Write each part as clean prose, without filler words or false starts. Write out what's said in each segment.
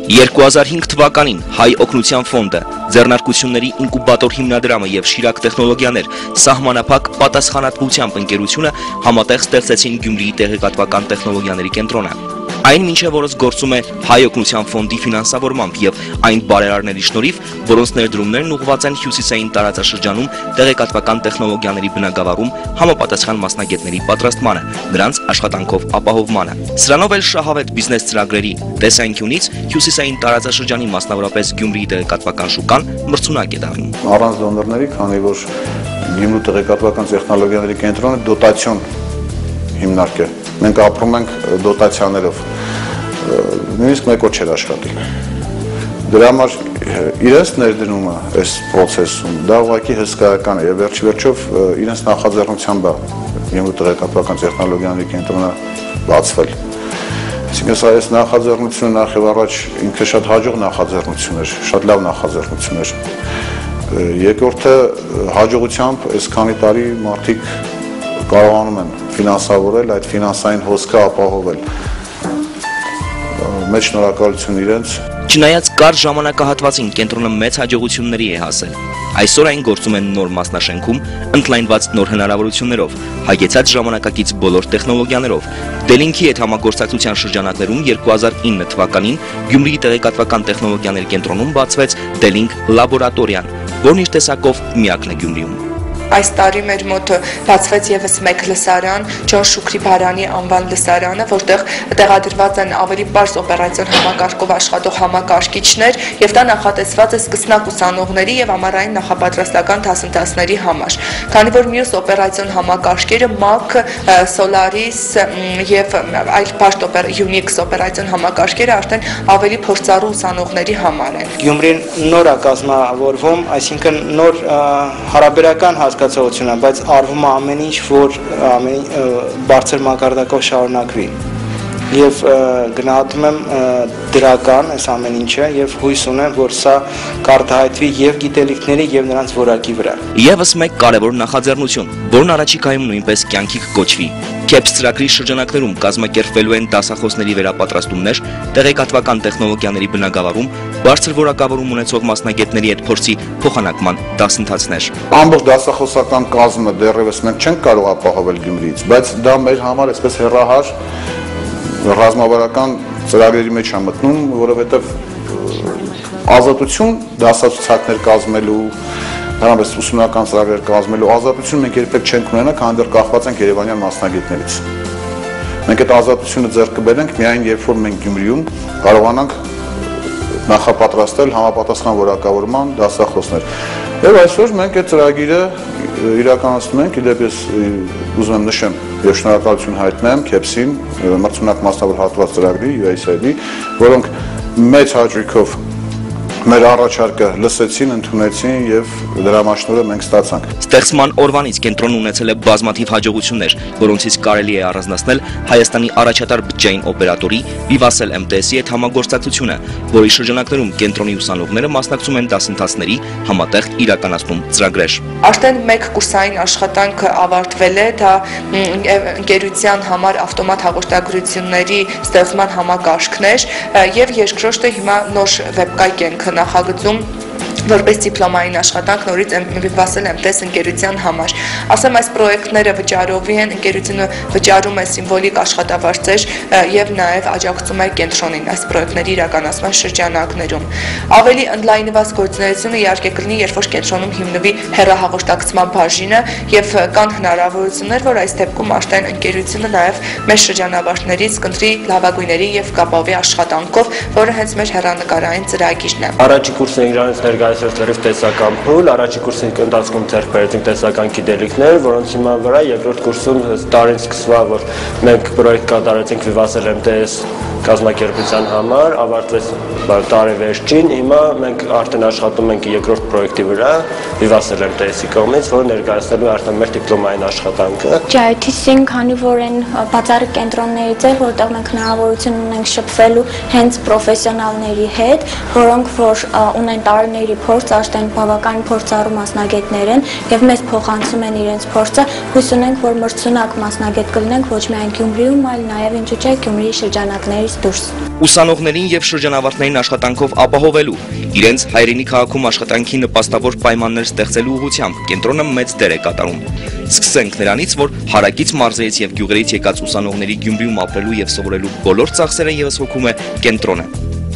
2005 թվականին Հայ օգնության ֆոնդը, ձեռնարկությունների ինկուբատոր հիմնադրամը և Շիրակ տեխնոլոգիաներ սահմանափակ պատասխանատվությամբ ընկերությունը համատեղ ստեղծեցին Գյումրիի տեղեկատվական տեխնոլոգիաների կենտրոնը։ Այն մինչև օրս գործում է Հայ օգնության ֆոնդի ֆինանսավորմամբ և այն բարերարների շնորհիվ, որոնց ներդրումներն ուղղված են հյուսիսային տարածաշրջանում տեղեկատվական տեխնոլոգիաների բնագավառում համապատասխան մասնագետների պատրաստմանը, նրանց աշխատանքով ապահովմանը։ Սրանով էլ շահավետ բիզնես ծրագրերի տեսանկյունից հյուսիսային տարածաշրջանի, մասնավորապես Գյումրիի տեղեկատվական շուկան մրցունակ է դառնում։ Առանց դոնորների, քանի որ Գյումրու տեղեկատվական տեխնոլոգիաների կենտրոնը դոտացիոն հիմնարկ է։ Մենք ապրում ենք դոտացիաներով, նույնիսկ մեկ օր չէր աշխատի։ Դրա համար իրենց ներդրումը այս process-ում դա ուղղակի հսկայական է եւ վերջիվերջով իրենց նախաձեռնությամբ է Գյումրու տեղեկատվական տեխնոլոգիաների կենտրոնը բացվել։ Այսինքն սա այս նախաձեռնությունը նախ եւ առաջ ինքը շատ հաջող նախաձեռնություն էր, շատ լավ նախաձեռնություն էր։ Երկրորդը հաջողությամբ այս քանի տարի մարդիկ կարողանում են ֆինանսավորել, այդ ֆինանսային հոսքը ապահովել։ Մեծ շնորհակալություն իրենց։ Չնայած կարճ ժամանակահատվածին կենտրոնը մեծ հաջողությունների է հասել։ Այսօր այն գործում է նոր մասնաշենքում, ընդլայնված նոր հնարավորություններով, հագեցած ժամանակակից բոլոր տեխնոլոգիաներով։ Դելինքի հետ համագործակցության շրջանակներում 2009 թվականին Գյումրիի տեղեկատվական տեխնոլոգիաների կենտրոնում բացվեց Դելինք լաբորատորիան, որն իր տեսակով միակն է Գյումրիում։ Այս տարի մեր մոտ բացվեց եւս մեկ լսարան, Ջոն Շուքրի Բարանի անվան լսարանը, որտեղ տեղադրված են ավելի բարձր օպերացիոն համակարգով աշխատող համակարգիչներ, եւ դա նախատեսված է սկսնակ ուսանողների եւ ամառային նախապատրաստական դասընթացների համար։ Քանի որ մյուս օպերացիոն համակարգերը Mac, Solaris եւ այլ բարդ Unix օպերացիոն համակարգերը արդեն ավելի փորձառու ուսանողների համար են։ Գյումրին նոր է կազմավորվում, այսինքն նոր հարաբերական հասկացողություն է, բայց արվում է ամեն ինչ, որ բարձր մակարդակով շարունակվի։ Եվ գնահատում եմ դրական այս ամեն ինչը եւ հույս ունեմ, որ սա կարտահայտվի եւ գիտելիքների եւ նրանց որակի վրա։ Եվս մեկ կարևոր նախաձեռնություն, որն առաջիկայում նույնպես կյանքի կկոչվի։ Քեփս ծրագրի շրջանակներում կազմակերպվելու են դասախոսների վերապատրաստումներ, տեղեկատվական տեխնոլոգիաների բնագավառում, բարձր որակավորում ունեցող մասնագետների հետ փորձի փոխանակման դասընթացներ։ Ամբողջ դասախոսական կազմը դեռևս մենք չենք կարող ապահովել Գյումրիից, բայց դա մեր համար այսպես հեռահար ռազմավարական ծրագրերի մեջ է մտնում, որովհետև ազատություն դասացուցակներ կազմելու, հրամայես ուսումնական ծրագրեր կազմելու ազատություն մենք երբեք չենք ունենա, քանի դեռ կախված ենք երևանյան մասնագետներից։ Մենք այդ ազատությունը ձեռք կբերենք միայն երբ որ մենք Գյումրիում կարողանանք նախապատրաստել համապատասխան որակավորման դասախոսներ։ Եվ այսօր մենք այդ ծրագիրը իրականացնում ենք, իդեպ ես ուզում եմ նշեմ եւ շնորհակալություն հայտնեմ Քեփսին, մրցունակ մասնավոր հատված ծրագրի USAID-ի, որոնք մեծ հաճույքով մեր առաջարկը լսեցին, ընդունեցին եւ դրա մասնորը մենք ստացանք։ Ստեղծման օրվանից կենտրոնը ունեցել է բազմաթիվ հաջողություններ, որոնցից կարելի է առանձնացնել Հայաստանի առաջատար բջջային օպերատորի Vivassel MTS-ի հետ համագործակցությունը, որի շրջանակներում կենտրոնի ուսանողները մասնակցում են դասընթացների, համատեղ իրականացնում ծրագրեր։ Արդեն մեկ կուրսային աշխատանք ավարտվել է, դա ընկերության համար ավտոմատ հաղորդագրությունների ստեղծման համակարգն էր եւ երկրորդը հիմա նոր վեբկայք ենք նախագծում որպես դիպլոմային աշխատանք նորից Vivassel MTS ընկերության համար։ Ասեմ, այս պրոյեկտները վճարովի են, ընկերությունը վճարում է սիմվոլիկ աշխատավարձեր եւ նաեւ աջակցում է կենտրոնին այս պրոյեկտների իրականացման շրջանակներում։ Ավելի ընդլայնված գործունեությունը իհարկե կլինի, երբ որ կենտրոնում հիմնվի հեռահաղորդակցման բաժինը եւ կան հնարավորություններ, որ այս դեպքում արդեն ընկերությունը նաեւ մեր շրջանավարտներից կընտրի լավագույնների եւ կապավի աշխատանքով, որը հենց մեր հեռանկարային ծրագիրն է։ Առաջի կուրսը իրենց ներկայացրել տեսական փուլ, առաջի կուրսի ընթացքում ձեռք բերեցինք տեսական գիտելիքներ, որոնց հիման վրա երկրորդ կուրսում տարին սկսվա, որ մենք պրոյեկտ կատարեցինք Vivassel MTS կազմակերպության համար, ավարտվեց տարի վերջին, հիմա մենք արդեն աշխատում ենք երկրորդ պրոյեկտի վրա Vivassel MTS-ի կողմից, որը ներկայացնելու արդեն մեր դիպլոմային աշխատանքը։ JITC-ին քանի որ են բացառիկ կենտրոններից է, որտեղ մենք հնարավորություն ունենք շփվելու հենց պրոֆեսիոնալների հետ, որոնք որ ունեն տարիների փորձ, աշտեն բավական փորձառու մասնագետներ են եւ մեզ փոխանցում են իրենց փորձը։ Հույս ունենք, որ մրցունակ մասնագետ կլինենք ոչ միայն Գյումրիում, այլ նաեւ ինչու՞ չէ Գյումրիի շրջանակներից դուրս։ Ուսանողներին եւ շրջանավարտներին աշխատանքով ապահովելու, իրենց հայրենի քաղաքում աշխատանքի նպաստավոր պայմաններ ստեղծելու ուղղությամբ կենտրոնը մեծ դեր է կատարում։ Սկսենք նրանից, որ հարակից մարզերից եւ գյուղերից եկած ուսանողների Գյումրիում ապրելու եւ սովորելու բոլոր ծախսերը եւս հոգում է կենտրոնը։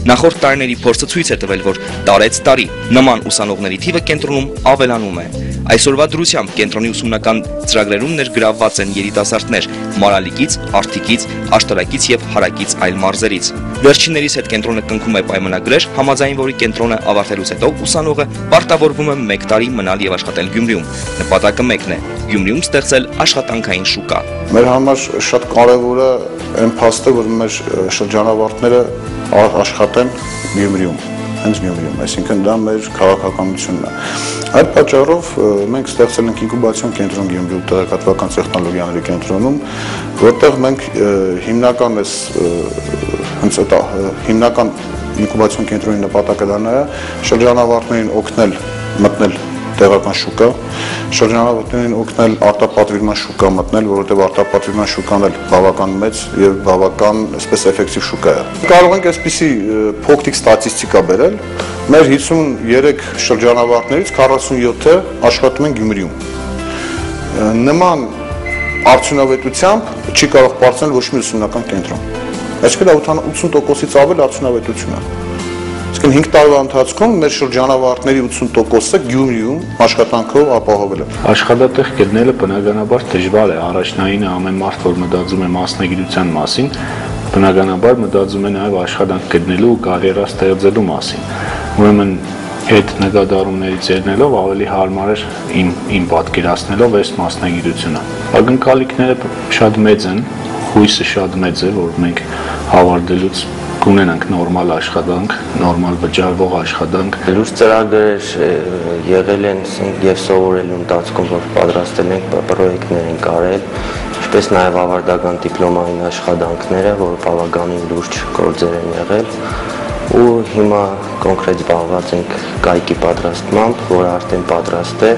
Նախորդ տարիների փորձը ցույց է տվել, որ տարեց տարի նման ուսանողների թիվը կենտրոնում ավելանում է։ Այսօրվա դրությամբ կենտրոնի ուսումնական ծրագրերում ներգրավված են երիտասարդներ Մարալիկից, Արթիկից, Աշտարակից եւ Հարակից այլ մարզերից։ Վերջիններիս հետ կենտրոնը կնքում է պայմանագրեր, համաձայն որի կենտրոնը ավարտելուց հետո ուսանողը պարտավորվում է 1 տարի մնալ եւ աշխատել Գյումրիում։ Նպատակը մեկն է՝ Գյումրիում ստեղծել աշխատանքային շուկա։ Մեր համար շատ կարևոր է այն փաստը, որ մեր շրջանավարտները աշխատեն Գյումրիում, հենց Գյումրիում, այսինքն դա մեր քաղաքականությունն է։ Այդ պատճառով մենք ստեղծել ենք ինկուբացիոն կենտրոն Գյումրիում տեղեկատվական տեխնոլոգիաների կենտրոնում, որտեղ մենք հիմնական ինկուբացիոն կենտրոնի նպատակը դա է շրջանավարտներին օգնել մտնել տեղական շուկա, շրջանավարտներին օգնել արտապատվիրման շուկա մտնել, որովհետև արտապատվիրման շուկան էլ բավական մեծ եւ բավական այսպես էֆեկտիվ շուկա է։ Կարող ենք այսպիսի փոքրիկ ստատիստիկա բերել, մեր 53 շրջանավարտներից 47-ը աշխատում են Գյումրիում։ Նման արդյունավետությամբ չի կարող բարձրացնել ոչ մի ուսումնական կենտրոն։ Այսինքն 80%-ից ավել արդյունավետություն է։ Իսկն 5 տարվա ընթացքում մեր շրջանավարտների 80%-ը Գյումրիում աշխատանքով ապահովել է։ Աշխատատեղ գտնելը բնականաբար դժվար է, առաջնայինը ամեն մարդ, որ մտածում է մասնագիտության մասին, բնականաբար մտածում է նաև աշխատանք գտնելու ու կարիերա ստեղծելու մասին։ Ուրեմն այդ նկատառումներից ելնելով ավելի հարմար էր իմ պատկերացնելով այս մասնագիտությունը։ Ակնկալիքները շատ մեծ են, հույսը շատ մեծ է, որ մենք հավարտելուց կունենանք նորմալ աշխատանք, նորմալ վճարվող աշխատանք։ Լուրջ ծրագրեր եղել են եւ սովորելու ընթացքում, որ պատրաստել ենք, պրոյեկտներ ենք արել, ինչպես նաեւ ավարտական դիպլոմային աշխատանքները, որ բավականին լուրջ գործեր են եղել, ու հիմա կոնկրետ զբաղված ենք կայքի պատրաստմամբ, որը արդեն պատրաստ է,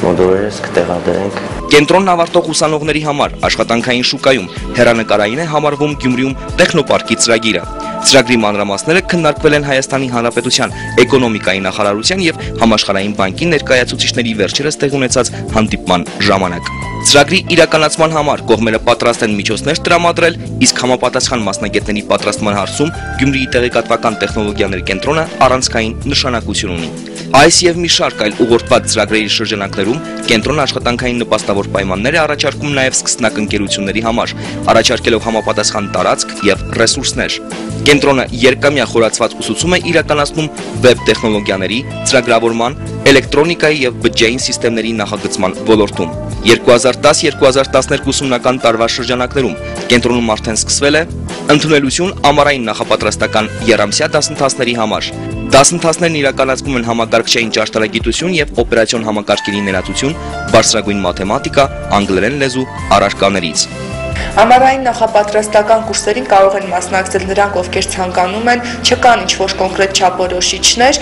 մոդուլերս կտեղադրենք։ Կենտրոնն ավարտող ուսանողների համար աշխատանքային շուկայում հեռանկարային է համարվում Գյումրիում տեխնոպարկի ծրագիրը։ Ծրագրի մանրամասները քննարկվել են Հայաստանի Հանրապետության էկոնոմիկայի նախարարության եւ Համաշխարհային բանկի ներկայացուցիչների վերջերս տեղ ունեցած հանդիպման ժամանակ։ Ծրագրի իրականացման համար կողմերը պատրաստ են միջոցներ տրամադրել, իսկ համապատասխան մասնագետների պատրաստման հարցում Գյումրիի տեղեկատվական տեխնոլոգիաների կենտրոնը առանցքային նշանակություն ունի։ Այս եւ մի շարք այլ ուղղորդված ծրագրերի շրջանակներում կենտրոնը աշխատանքային նպաստավոր պայմաններ է առաջարկում նաեւ սկսնակ ընկերությունների համար, առաջարկելով համապատասխան տարածք եւ ռեսուրսներ։ Կենտրոնը երկամյա խորացված ուսուցում է իրականացնում վեբ տեխնոլոգիաների, ծրագրավորման, էլեկտրոնիկայի եւ բջջային սիստեմների նախագծման ոլորտում։ 2010-2012 ուսումնական տարվա շրջանակներում կենտրոնում արդեն սկսվել է ընդունելություն ամառային նախապատրաստական եռամսյա դասընթացների համար։ Դասընթացներն իրականացվում են համակարգչային ճարտարագիտություն եւ օպերացիոն համակարգերի ներածություն, բարձրագույն մաթեմատիկա, անգլերեն լեզու առարկաներից։ Ամառային նախապատրաստական կուրսերին կարող են մասնակցել նրանք, ովքեր ցանկանում են, չկան ինչ-որ կոնկրետ չափորոշիչներ,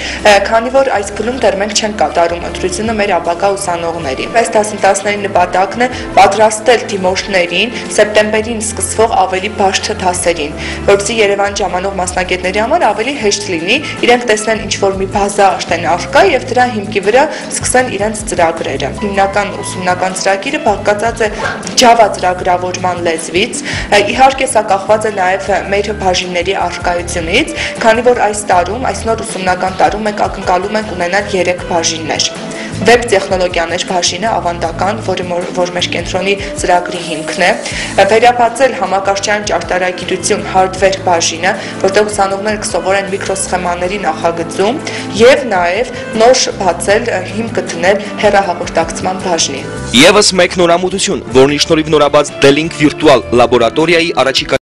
քանի որ այս փուլում դեռ մենք չենք կատարում ընտրությունը մեր ապագա ուսանողների։ Այս դասընթացների նպատակն է պատրաստել դիմորդներին սեպտեմբերին սկսվող ավելի բարդ դասերին, որպեսզի Երևան ժամանող մասնագետների համար ավելի հեշտ լինի, իրենք տեսնեն ինչ-որ մի բազա աշտեն առկա եւ դրա հիմքի վրա սկսեն իրենց ծրագրերը։ Հիմնական ուսումնական ծրագիրը բաղկացած է Java ծրագրավորման լեզվից, իհարկե սա կախված է նաև մեր բաժինների առկայությունից, քանի որ այս նոր ուսումնական տարում մենք ակնկալում ենք ունենալ 3 բաժիններ։ Վեբ տեխնոլոգիաներ բաժինը ավանդական, որ մեր կենտրոնի ծրագրի հիմքն է, վերապացել համակարգչային ճարտարագիտություն hardware բաժինը, որտեղ ուսանողները կսովորեն միկրոսխեմաների նախագծում եւ նաեւ նոր բացել հիմքը դնել հեռահաղորդակցման բաժնի։ Եվս մեկ նորամուտություն, որի շնորհիվ նորաբաց D-Link վիրտուալ լաբորատորիայի առաջիկա